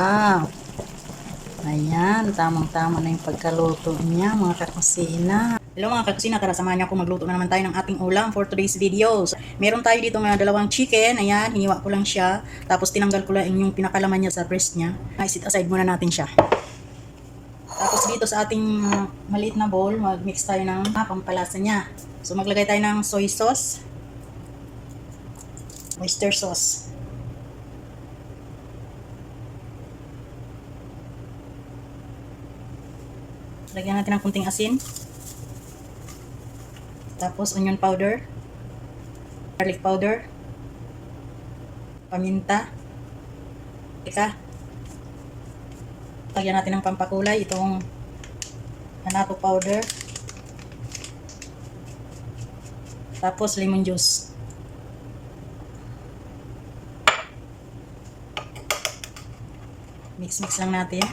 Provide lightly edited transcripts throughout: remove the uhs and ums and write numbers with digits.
sarap. Ayan, tamang-tama na yung pagkaluto niya mga kakusina. Hello mga kakusina, tara samahan niyo ako magluto na naman tayo ng ating ulam for today's video. So, meron tayo dito nga dalawang chicken. Ayan, hiniwa ko lang siya. Tapos tinanggal ko lang yung pinakalaman niya sa breast niya. I-set aside muna natin siya. Tapos dito sa ating maliit na bowl, mag-mix tayo ng pampalasa niya. So maglagay tayo ng soy sauce, oyster sauce. Lagyan natin ng kunting asin. Tapos onion powder, garlic powder, paminta, ika. Lagyan natin ng pampakulay itong hanato powder. Tapos lemon juice. Mix lang natin.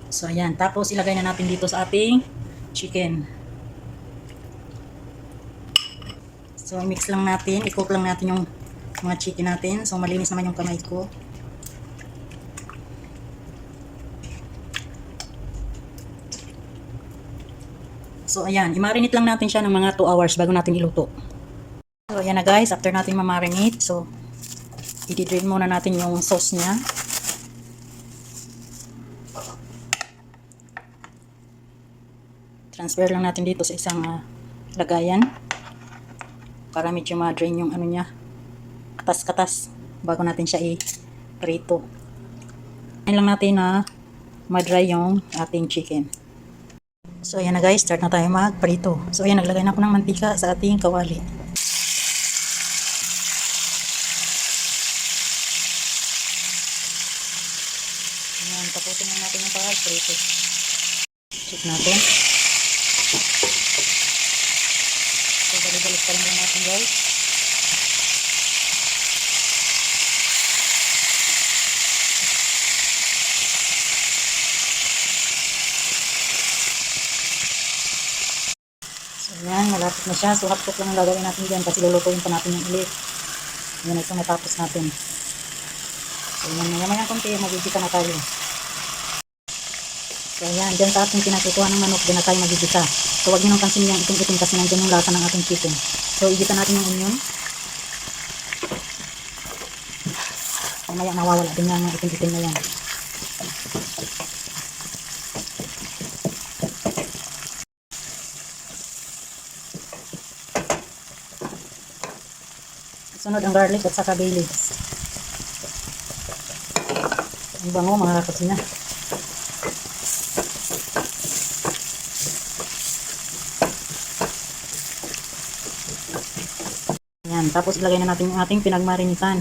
So ayan, tapos ilagay na natin dito sa ating chicken. So mix lang natin, i-cook lang natin yung mga chicken natin. So malinis naman yung kamay ko. So ayan, i-marinate lang natin siya ng mga 2 hours bago natin iluto. So ayan na guys, after natin ma-marinate, so i-drain muna natin yung sauce niya. Transfer lang natin dito sa isang lagayan para medyo ma-drain yung ano niya, katas-katas bago natin siya i-prito. Ayan lang natin na ma-dry yung ating chicken. So ayan na guys, start na tayo mag-prito. So ayan, naglagay na ako ng mantika sa ating kawali. Ayan, tapusin lang natin yung pag-prito. Check natin. So, balik-balik pa rin lang natin guys. So, yan. Malapit na siya. So, haptok lang ang gagawin natin dyan kasi lulutuin pa natin yung ulit. Yan, ito natapos natin. So, yan. Maya-maya konti, magigita na tayo. So, ayan, dyan sa ating pinatutuan ng manok, dyan na tayo magigita. So, huwag nyo nang pansin yung itim-itim kasi nandyan yung lasa ng ating chicken. So, igita natin yung onion. Mamaya nawawala din yung itim-itim na yan. Sunod ang garlic at saka bay leaves. Ang bango mga kakusina. Yan, tapos ilagay na natin yung ating pinagmarinitan.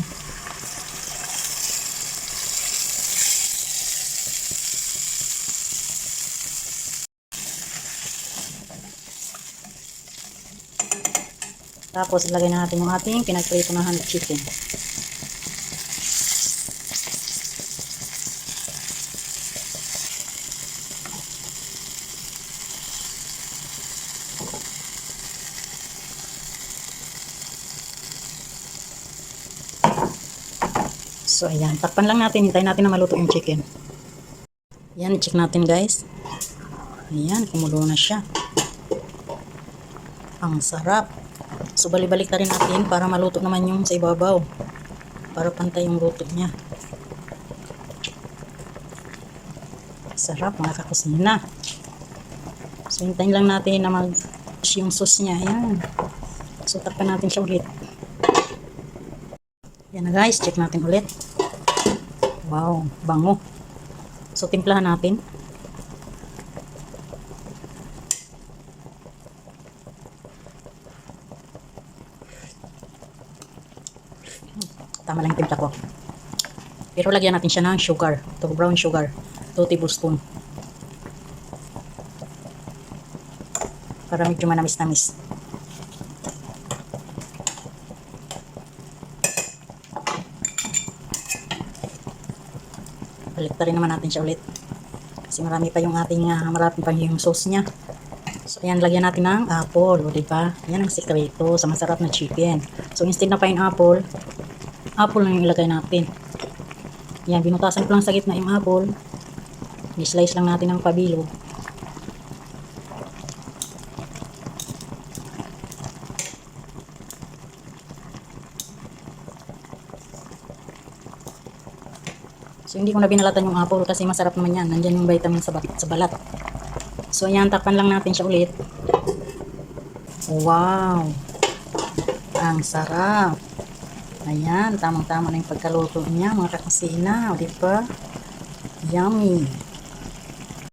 Tapos ilagay na natin yung ating pinagprito na chicken. So ayan, takpan lang natin, hintayin natin na maluto yung chicken. Ayan, check natin guys. Ayan, kumulo na siya. Ang sarap. So balik-balik na rin natin para maluto naman yung sa ibabaw. Para pantay yung luto niya. Sarap mga kakusina. So hintayin lang natin na yung sauce niya. Ayan. So takpan natin siya ulit. Yan na guys, check natin ulit. Wow, bango. So timplahan natin. Tama lang yung timpla ko. Pero lagyan natin siya ng sugar. Ito, brown sugar. 2 tablespoon. Para medyo manamis-namis. Baliktarin naman natin siya ulit. Kasi marami pa yung ating, marami pa yung sauce niya. So, ayan, lagyan natin ng apple. O, diba? Yan ang sikreto sa masarap na chicken. So, instead na pineapple, apple lang yung ilagay natin. Yan, binutasan ko lang sa gitna yung apple. I-slice lang natin ng pabilog. So, hindi ko na binalatan yung apple kasi masarap naman yan. Nandyan yung vitamin sa balat. So, ayan, takpan lang natin siya ulit. Wow! Ang sarap! Ayan, tamang-tama na yung pagkaluto niya, mga kakusina. O, diba? Yummy!